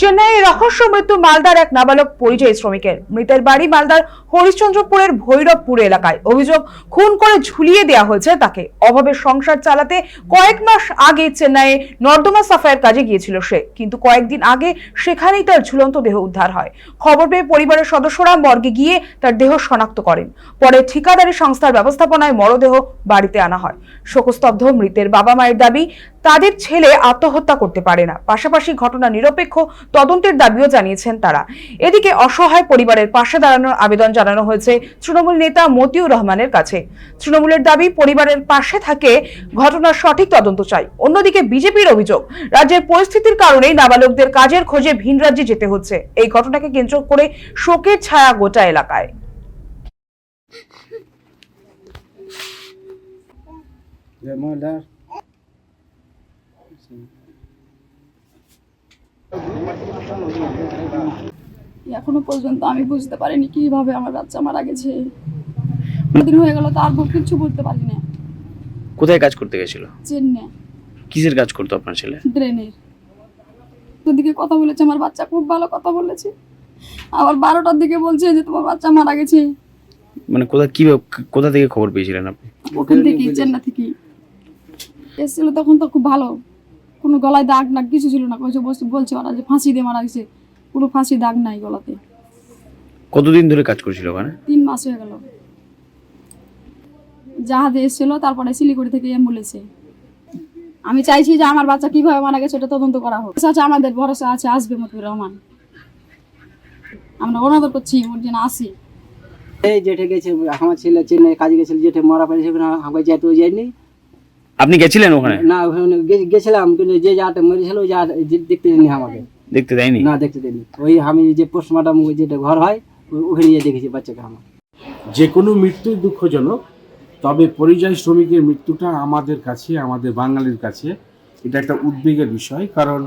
চেন্নাইয়ে রহস্য মৃত্যু মালদার এক নাবালক পরিযায়ী শ্রমিকের। মৃতের বাড়ি মালদার হরিশ্চন্দ্রপুরের ভৈরবপুর এলাকায়। অভিযোগ, খুন করে ঝুলিয়ে দেওয়া হয়েছে তাকে। অভাবে সংসার চালাতে কয়েক মাস আগে চেন্নাইয়ে নর্দমা সাফাইয়ের কাজে গিয়েছিল সে, কিন্তু কয়েকদিন আগে সেখানেই তার ঝুলন্ত দেহ উদ্ধার হয়। খবর পেয়ে পরিবারের সদস্যরা মর্গে গিয়ে তার দেহ শনাক্ত করেন। পরে ঠিকাদারি সংস্থার ব্যবস্থাপনায় মরদেহ বাড়িতে আনা হয়। শোকস্তব্ধ মৃতের বাবা মায়ের দাবি, তাদের ছেলে আত্মহত্যা করতে পারে না। পাশাপাশি ঘটনা নিরপেক্ষ তদন্তের দাবিও জানিয়েছেন তারা। এদিকে অসহায় পরিবারের পাশে দাঁড়ানোর আবেদন জানানো হয়েছে তৃণমূল নেতা মতিউর রহমানের কাছে। তৃণমূলের দাবি, পরিবারের পাশে থাকে ঘটনার সঠিক তদন্ত চাই। অন্যদিকে বিজেপির অভিযোগ, রাজ্যের পরিস্থিতির কারণেই নাবালকদের কাজের খোঁজে ভিন রাজ্যে যেতে হচ্ছে। এই ঘটনাকে কেন্দ্র করে শোকের ছায়া গোটা এলাকায়। এখনো পর্যন্ত আমি বুঝতে পারিনি কিভাবে আমার বাচ্চা মারা গেছে। দিন হয়ে গেল, তার কিছু বলতে পারি না। কোথায় কাজ করতে গেছিল? চেন্নাই। কিসের কাজ করতো আপনার ছেলে? ড্রেনের। ওদিকে কথা বলেছে, আমার বাচ্চা খুব ভালো কথা বলেছে। আবার 12টার দিকে বলছে যে তোমার বাচ্চা মারা গেছে। মানে কোথা থেকে খবর পেয়েছিলেন আপনি? ওখান থেকে, চেন্নাই থেকে এসেছিল। তখন তো খুব ভালো, কোনো গলায় দাগ না কিছু ছিল না। বলছে ওরা যে ফাঁসি দিয়ে মারা গেছে, কোনো ফাঁসি দাগ নাই গলাতে। কতদিন ধরে কাজ করছিল ওখানে? 3 মাস হয়ে গেল। জাহাজে এসেছিল, তারপরে শিলিগুড়ি থেকে অ্যাম্বুলেন্সে। আমি চাইছি যে আমার বাচ্চা কিভাবে মারা গেছে ওটা তদন্ত করা হোক। আমাদের ভরসা আছে, আসবে মতিউর রহমান। আমরা অনুরোধ করছি ওর যেন আসি। এই জেঠে গেছে, আমার ছেলে চেন্নাই কাজে গেছিল, জেঠে মরা পড়েছে, আমাকে যেতেও যায়নি। আপনি গেছিলেন ওখানে? না, ওখানে গেছিলাম, কিন্তু যে জাহাজটা মরেছিল ওই জাহাজ দেখতে দেয়নি আমাকে। দেখতে দেয়নি? না, দেখতে দেয়নি। ওই আমি যে পোস্টমর্টম যেটা ঘর হয় ওখানে গিয়ে দেখেছি বাচ্চাকে আমার। যে কোনো মৃত্যুই দুঃখজনক, তবে পরিযায়ী শ্রমিকের মৃত্যুটা আমাদের কাছে, আমাদের বাঙালির কাছে এটা একটা উদ্বেগের বিষয়। কারণ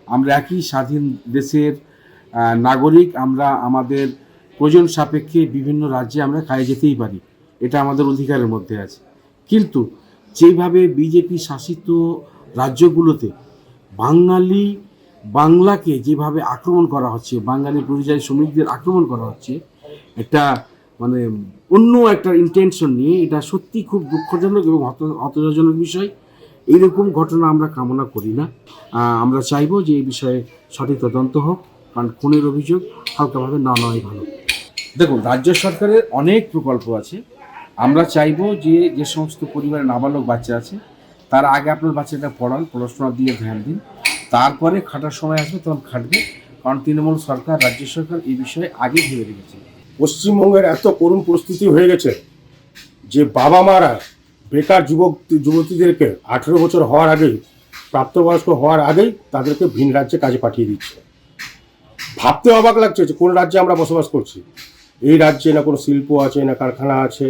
আমরা একই স্বাধীন দেশের নাগরিক। আমরা আমাদের প্রয়োজন সাপেক্ষে বিভিন্ন রাজ্যে আমরা খাই যেতেই পারি, এটা আমাদের অধিকারের মধ্যে আছে। কিন্তু যেভাবে বিজেপি শাসিত রাজ্যগুলোতে বাংলাকে যেভাবে আক্রমণ করা হচ্ছে, বাঙালি পরিযায়ী শ্রমিকদের আক্রমণ করা হচ্ছে, একটা মানে অন্য একটা ইন্টেনশন নিয়ে, এটা সত্যি খুব দুঃখজনক এবং হতাশাজনক বিষয়। এইরকম ঘটনা আমরা কামনা করি না। আমরা চাইবো যে এই বিষয়ে সঠিক তদন্ত হোক, কারণ খুনের অভিযোগ হালকাভাবে না নেওয়াই ভালো। দেখুন, রাজ্য সরকারের অনেক প্রকল্প আছে। আমরা চাইবো যে সমস্ত পরিবারে নাবালক বাচ্চা আছে, তার আগে আপনার বাচ্চাটা পড়ান, পড়াশোনা দিয়ে ধ্যান দিন, তারপরে খাটার সময় আসবে তখন খাটবে। কারণ তৃণমূল সরকার, রাজ্য সরকার এই বিষয়ে আগে ভেবে রেখেছে। পশ্চিমবঙ্গের এত করুণ পরিস্থিতি হয়ে গেছে যে বাবা মারা বেকার যুবতীদেরকে 18 বছর হওয়ার আগেই, প্রাপ্তবয়স্ক হওয়ার আগেই তাদেরকে ভিন রাজ্যে কাজে পাঠিয়ে দিচ্ছে। ভাবতে অবাক লাগছে যে কোন রাজ্যে আমরা বসবাস করছি। এই রাজ্যে না কোনো শিল্প আছে, না কারখানা আছে।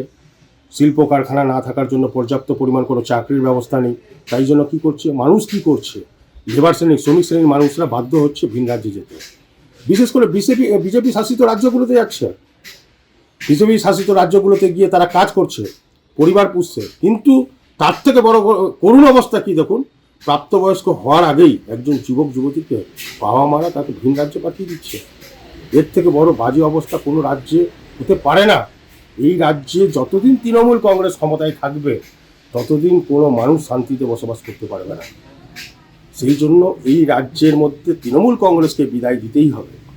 শিল্প কারখানা না থাকার জন্য পর্যাপ্ত পরিমাণ কোনো চাকরির ব্যবস্থা নেই। তাই জন্য কী করছে মানুষ, কী করছে, লেবার শ্রেণীর, শ্রমিক শ্রেণীর মানুষরা বাধ্য হচ্ছে ভিন রাজ্যে যেতে। বিশেষ করে বিজেপি শাসিত রাজ্যগুলোতে যাচ্ছে। বিজেপি শাসিত রাজ্যগুলোতে গিয়ে তারা কাজ করছে, পরিবার পুষছে। কিন্তু তার থেকে বড় করুণ অবস্থা কি দেখুন, প্রাপ্তবয়স্ক হওয়ার আগেই একজন যুবক যুবতীকে বাবা মারা তাকে ভিন রাজ্যে পাঠিয়ে দিচ্ছে। এর থেকে বড় বাজে অবস্থা কোনো রাজ্যে হতে পারে না। এই রাজ্যে যতদিন তৃণমূল কংগ্রেস ক্ষমতায় থাকবে ততদিন কোনো মানুষ শান্তিতে বসবাস করতে পারবে না। সেই জন্য এই রাজ্যের মধ্যে তৃণমূল কংগ্রেসকে বিদায় দিতেই হবে।